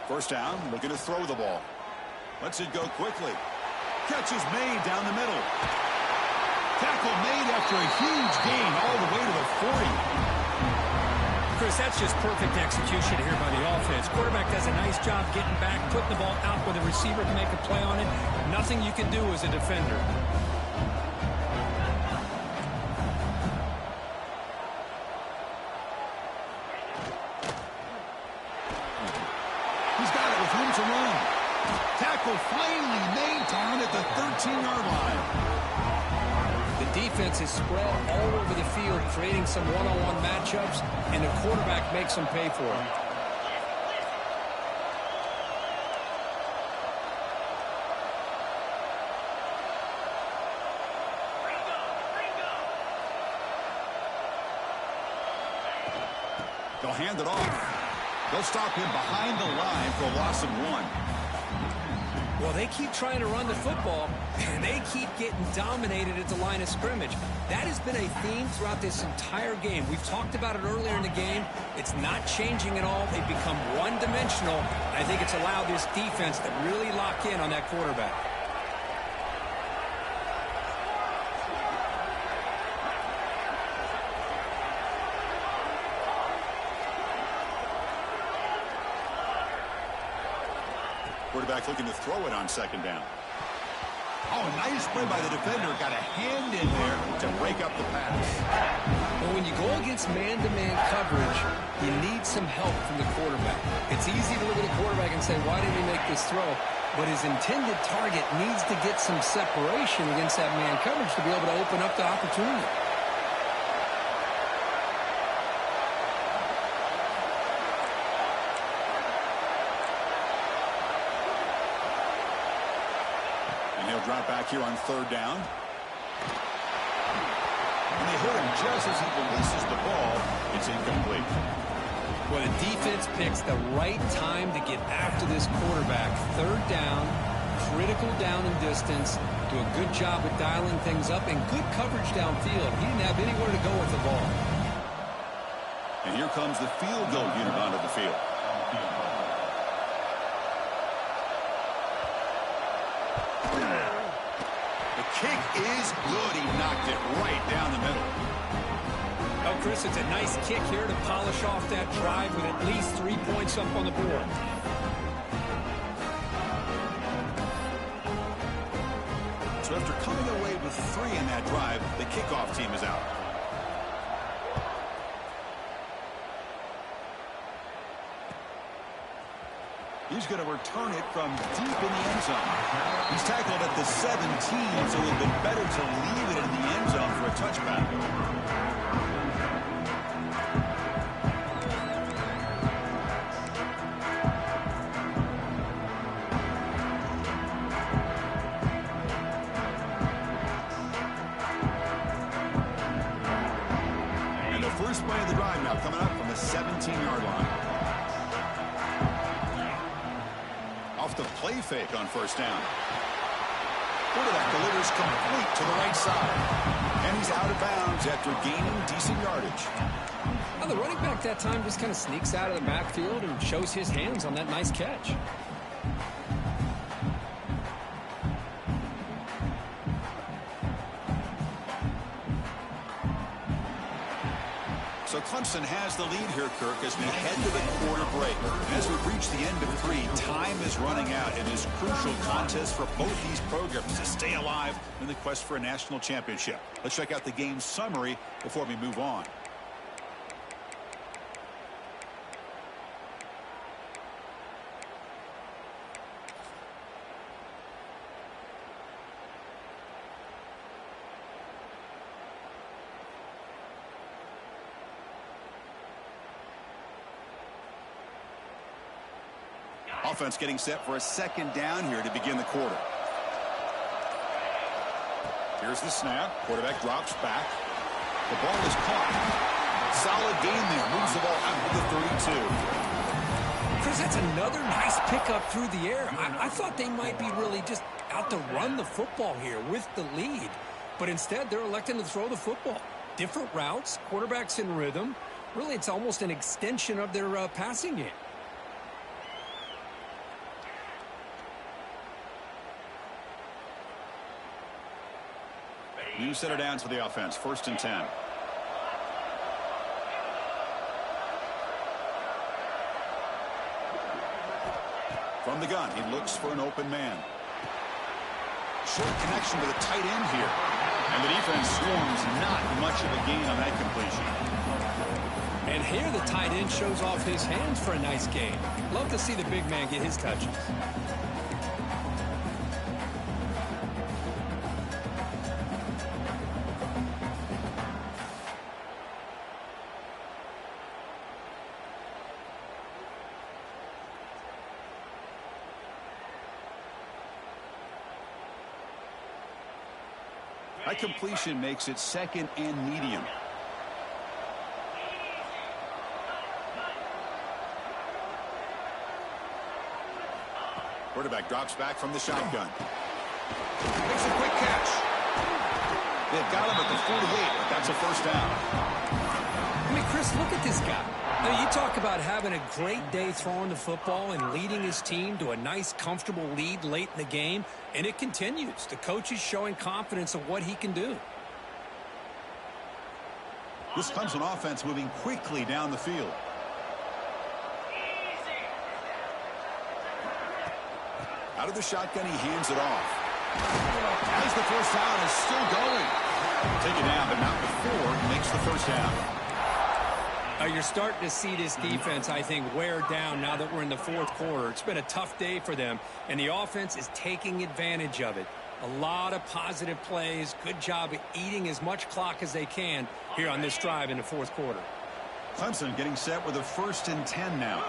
First down, looking to throw the ball. Lets it go quickly. Catch is made down the middle. Tackle made after a huge gain all the way to the 40. Chris, that's just perfect execution here by the offense. Quarterback does a nice job getting back, putting the ball out where the receiver can make a play on it. Nothing you can do as a defender. He's got it with room to run. Tackle finally made down at the 13-yard line. The defense is spread all over the field, creating some one-on-one matchups, and the quarterback makes them pay for it. They'll hand it off. They'll stop him behind the line for a loss of 1. Well, they keep trying to run the football, and they keep getting dominated at the line of scrimmage. That has been a theme throughout this entire game. We've talked about it earlier in the game. It's not changing at all. They've become one-dimensional. I think it's allowed this defense to really lock in on that quarterback. Quarterback looking to throw it on second down. Oh, nice play by the defender. Got a hand in there to break up the pass. Well, when you go against man-to-man coverage, you need some help from the quarterback. It's easy to look at a quarterback and say, why didn't he make this throw? But his intended target needs to get some separation against that man coverage to be able to open up the opportunity. Drop back here on third down. And they hit him just as he releases the ball. It's incomplete. Well, the defense picks the right time to get after this quarterback. Third down, critical down and distance. Do a good job of dialing things up and good coverage downfield. He didn't have anywhere to go with the ball. And here comes the field goal unit onto the field. Kick is good. He knocked it right down the middle. Oh, Chris, it's a nice kick here to polish off that drive with at least 3 points up on the board. So after coming away with 3 in that drive, the kickoff team is out. He's going to return it from deep in the end zone. He's tackled at the 17, so it would have been better to leave it in the end zone for a touchback. And the first play of the drive now coming up from the 17-yard line. The play fake on first down. Quarterback delivers complete to the right side. And he's out of bounds after gaining decent yardage. Well, the running back that time just kind of sneaks out of the backfield and shows his hands on that nice catch. So Clemson has the lead here, Kirk, as we head to the quarter break. As we reach the end of 3, time is running out in this crucial contest for both these programs to stay alive in the quest for a national championship. Let's check out the game summary before we move on. Offense getting set for a second down here to begin the quarter. Here's the snap. Quarterback drops back. The ball is caught. Solid gain there. Moves the ball out to the 32. Chris, that's another nice pickup through the air. I thought they might be really just out to run the football here with the lead. But instead, they're electing to throw the football. Different routes, quarterbacks in rhythm. Really, it's almost an extension of their passing game. New set of downs for the offense. 1st and 10. From the gun, he looks for an open man. Short connection to the tight end here. And the defense swarms. Not much of a gain on that completion. And here the tight end shows off his hands for a nice gain. Love to see the big man get his touches. That completion makes it 2nd and medium. Quarterback drops back from the shotgun. Makes a quick catch. They've got him at the 48, but that's a first down. I mean, Chris, look at this guy. Now, you talk about having a great day throwing the football and leading his team to a nice, comfortable lead late in the game, and it continues. The coach is showing confidence of what he can do. This Clemson offense moving quickly down the field. Out of the shotgun, he hands it off. As the first down is still going. Take it down, but not before he makes the first down. You're starting to see this defense, I think, wear down now that we're in the fourth quarter. It's been a tough day for them, and the offense is taking advantage of it. A lot of positive plays. Good job of eating as much clock as they can here on this drive in the fourth quarter. Clemson getting set with a 1st and 10 now.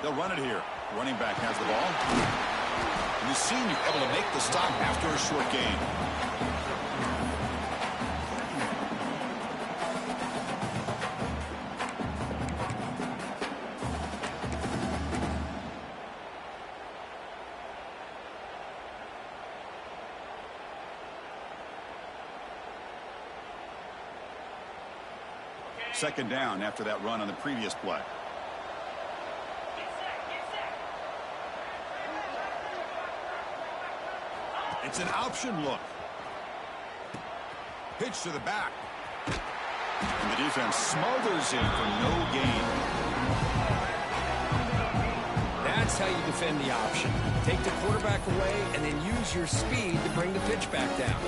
They'll run it here. Running back has the ball. And the senior able to make the stop after a short gain. Second down after that run on the previous play. It's an option look. Pitch to the back. And the defense smothers him for no gain. That's how you defend the option. Take the quarterback away and then use your speed to bring the pitch back down.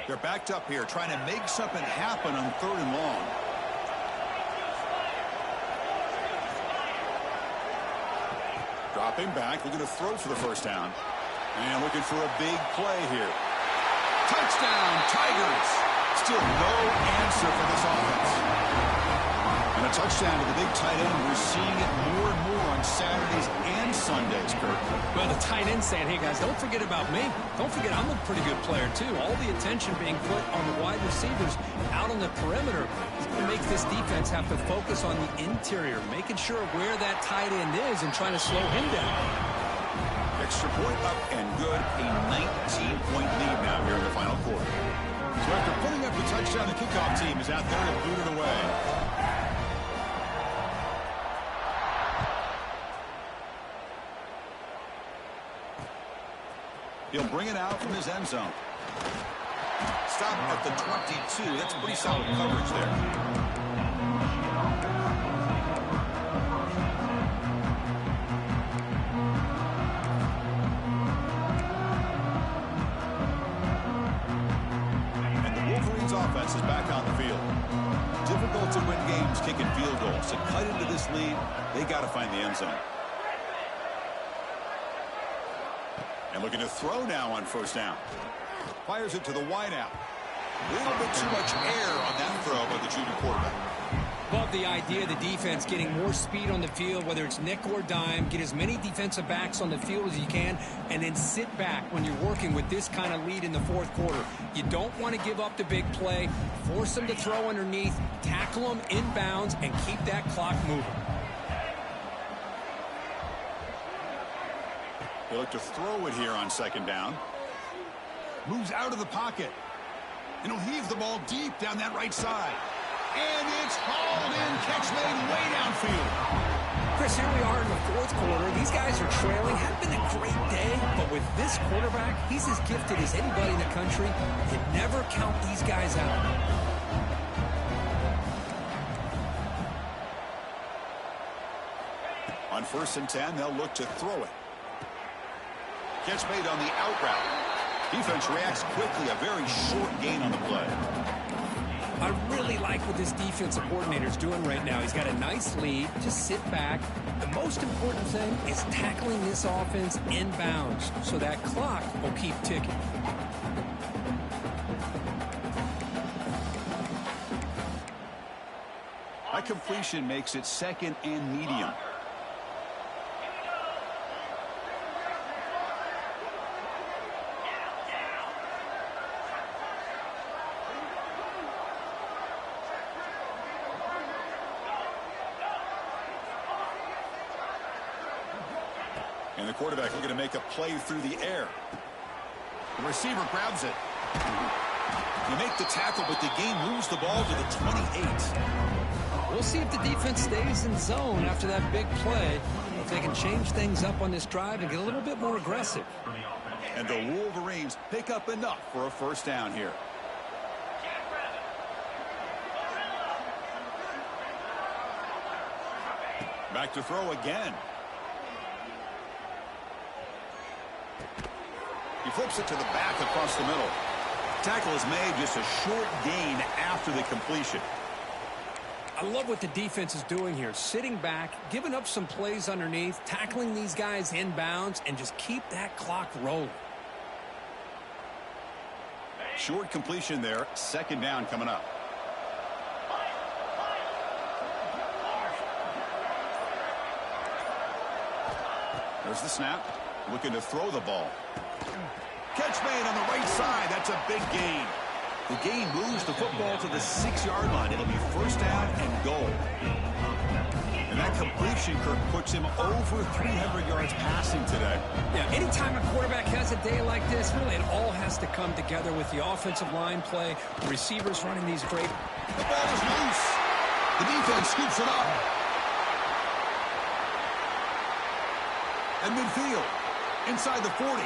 They're backed up here, trying to make something happen on 3rd and long. Dropping back, looking to throw for the first down. And looking for a big play here. Touchdown, Tigers! Still no answer for this offense. And a touchdown to the big tight end. We're seeing it more and more on Saturdays and Sundays, Kurt. Well, the tight end saying, hey, guys, don't forget about me. Don't forget I'm a pretty good player, too. All the attention being put on the wide receivers out on the perimeter. It's going to make this defense have to focus on the interior, making sure where that tight end is and trying to slow him down. Extra point up and good. A 19-point lead now here in the final quarter. So after putting up the touchdown, the kickoff team is out there to boot it away. He'll bring it out from his end zone. Stop at the 22. That's pretty solid coverage there. And the Wolverines offense is back on the field. Difficult to win games kicking field goals. To cut into this lead, they got to find the end zone. And looking to throw now on 1st down. Fires it to the wideout. A little bit too much air on that throw by the junior quarterback. Love the idea of the defense getting more speed on the field, whether it's nickel or dime. Get as many defensive backs on the field as you can, and then sit back when you're working with this kind of lead in the fourth quarter. You don't want to give up the big play. Force them to throw underneath, tackle them inbounds, and keep that clock moving. They look to throw it here on 2nd down. Moves out of the pocket. And he'll heave the ball deep down that right side. And it's hauled in. Catch made way downfield. Chris, here we are in the fourth quarter. These guys are trailing. Had been a great day. But with this quarterback, he's as gifted as anybody in the country. You never count these guys out. On 1st and 10, they'll look to throw it. Catch made on the out route. Defense reacts quickly. A very short gain on the play. I really like what this defensive coordinator's doing right now. He's got a nice lead. Just sit back. The most important thing is tackling this offense inbounds so that clock will keep ticking. That completion makes it 2nd and medium. And the quarterback looking to make a play through the air. The receiver grabs it. You make the tackle, but the game moves the ball to the 28. We'll see if the defense stays in zone after that big play, if they can change things up on this drive and get a little bit more aggressive. And the Wolverines pick up enough for a first down here. Back to throw again. He flips it to the back across the middle. Tackle is made, just a short gain after the completion. I love what the defense is doing here. Sitting back, giving up some plays underneath, tackling these guys inbounds, and just keep that clock rolling. Short completion there. Second down coming up. There's the snap. Looking to throw the ball. Catch made on the right side. That's a big gain. The gain moves the football to the 6-yard line. It'll be first down and goal. And that completion, Kirk, puts him over 300 yards passing today. Yeah, anytime a quarterback has a day like this, really it all has to come together with the offensive line play, the receivers running these great. The ball is loose. The defense scoops it up. And midfield. Inside the 40.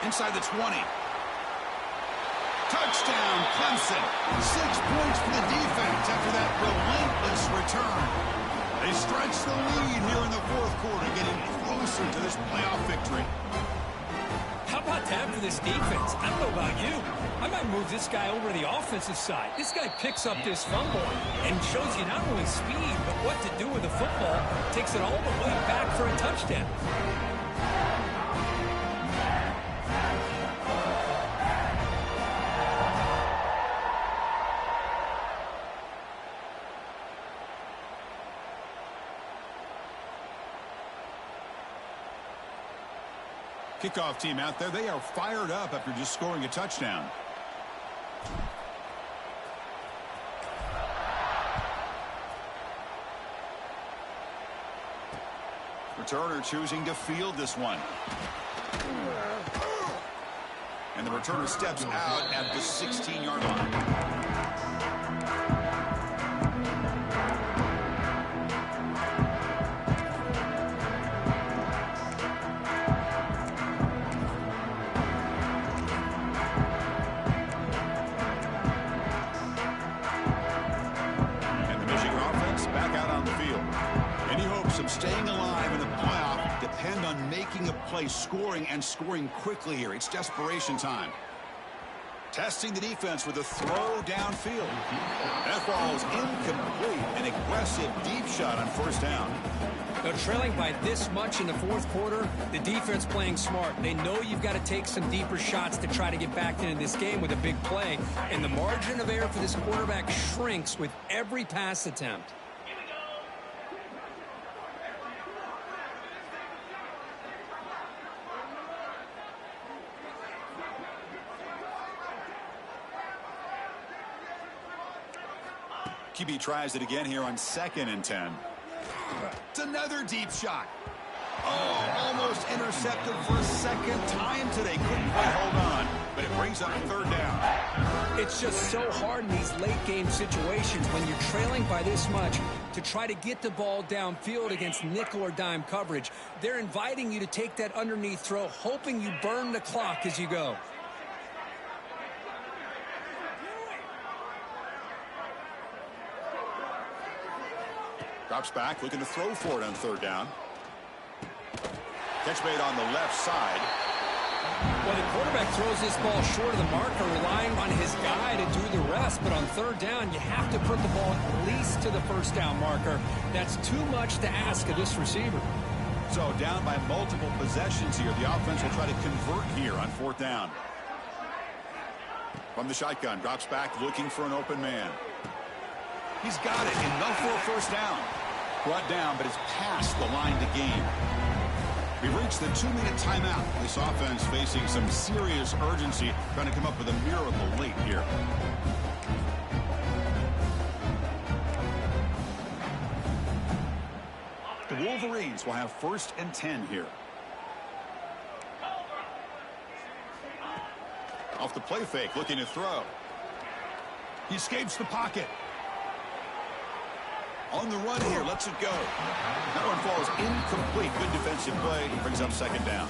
Inside the 20. Touchdown, Clemson. 6 points for the defense after that relentless return. They stretch the lead here in the fourth quarter, getting closer to this playoff victory. How about that for this defense? I don't know about you. I might move this guy over to the offensive side. This guy picks up this fumble and shows you not only speed, but what to do with the football. Takes it all the way back for a touchdown. Kickoff team out there, they are fired up after just scoring a touchdown. Returner choosing to field this one. And the returner steps out at the 16-yard line. Staying alive in the playoff depend on making a play, scoring, and scoring quickly here. It's desperation time. Testing the defense with a throw downfield. That ball is incomplete. An aggressive deep shot on first down. Now, trailing by this much in the fourth quarter, the defense playing smart. They know you've got to take some deeper shots to try to get back into this game with a big play. And the margin of error for this quarterback shrinks with every pass attempt. QB tries it again here on 2nd and 10. It's another deep shot. Oh, almost intercepted for a second time today. Couldn't quite hold on, but it brings up third down. It's just so hard in these late game situations when you're trailing by this much to try to get the ball downfield against nickel or dime coverage. They're inviting you to take that underneath throw, hoping you burn the clock as you go. Drops back, looking to throw for it on third down. Catch made on the left side. Well, the quarterback throws this ball short of the marker, relying on his guy to do the rest. But on third down, you have to put the ball at least to the first down marker. That's too much to ask of this receiver. So down by multiple possessions here. The offense will try to convert here on fourth down. From the shotgun, drops back, looking for an open man. He's got it. Enough for a first down. Brought down, but it's past the line to gain. We've reached the 2-minute timeout. This offense facing some serious urgency, trying to come up with a miracle late here. The Wolverines will have 1st and 10 here. Off the play fake, looking to throw. He escapes the pocket. On the run here, lets it go. That one falls incomplete. Good defensive play. Brings up second down.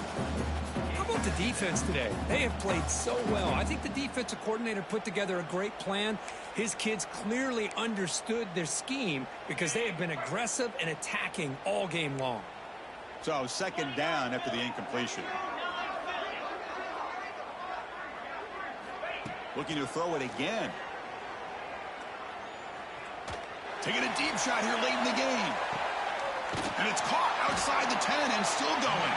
How about the defense today? They have played so well. I think the defensive coordinator put together a great plan. His kids clearly understood their scheme because they have been aggressive and attacking all game long. So second down after the incompletion. Looking to throw it again. Taking a deep shot here late in the game. And it's caught outside the 10 and still going.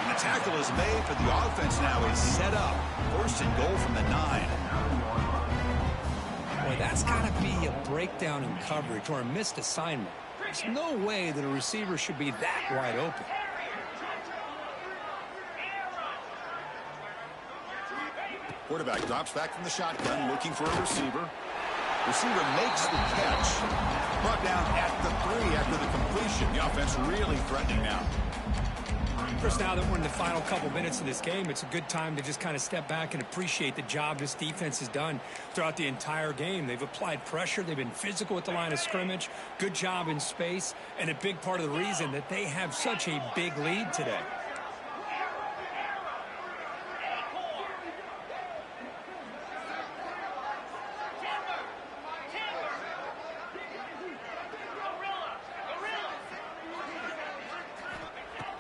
And the tackle is made, but the offense now is set up. First and goal from the 9. Boy, that's got to be a breakdown in coverage or a missed assignment. There's no way that a receiver should be that wide open. Quarterback drops back from the shotgun, looking for a receiver. Receiver makes the catch. Brought down at the 3 after the completion. The offense really threatening now. Chris, now that we're in the final couple minutes of this game, it's a good time to just kind of step back and appreciate the job this defense has done throughout the entire game. They've applied pressure. They've been physical at the line of scrimmage. Good job in space. And a big part of the reason that they have such a big lead today.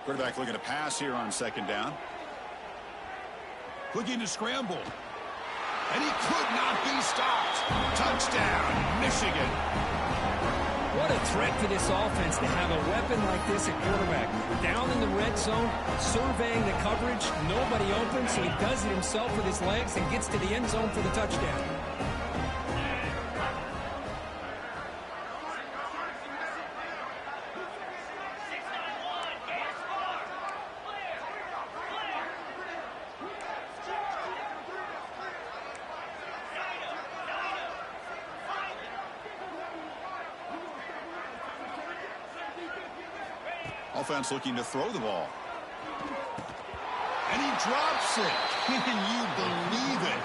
Quarterback looking to pass here on second down. Looking to scramble. And he could not be stopped. Touchdown, Michigan. What a threat for this offense to have a weapon like this at quarterback. Down in the red zone, surveying the coverage, nobody open, so he does it himself with his legs and gets to the end zone for the touchdown. Offense looking to throw the ball. And he drops it. Can you believe it?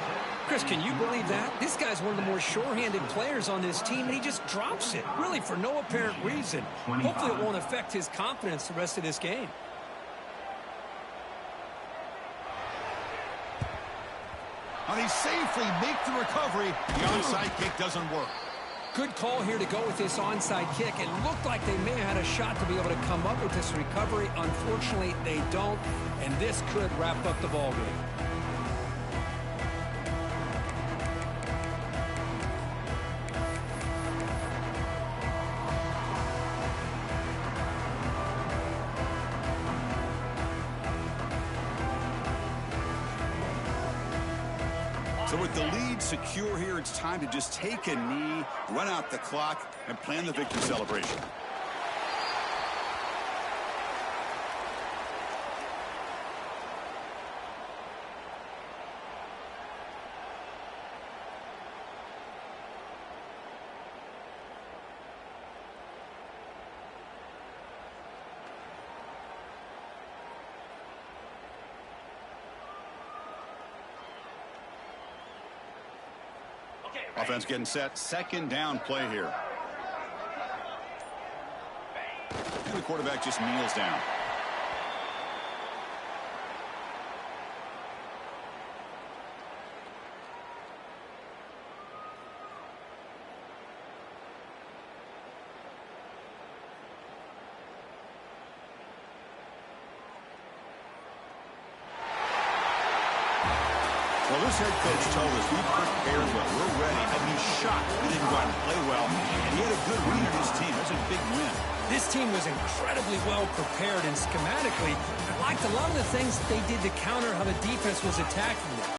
Chris, can you believe that? This guy's one of the more sure-handed players on this team, and he just drops it, really for no apparent reason. Hopefully it won't affect his confidence the rest of this game. And he safely makes the recovery. The onside kick doesn't work. Good call here to go with this onside kick. It looked like they may have had a shot to be able to come up with this recovery. Unfortunately, they don't, and this could wrap up the ball game. So with the lead secure here, it's time to just take a knee, run out the clock, and plan the victory celebration. Offense getting set. Second down play here. And the quarterback just kneels down. Well, this head coach told us we prepared well. We're ready. I'd be shocked if we didn't go out and play well. And he had a good read on his team. That's a big win. This team was incredibly well prepared, and schematically, I liked a lot of the things that they did to counter how the defense was attacking them.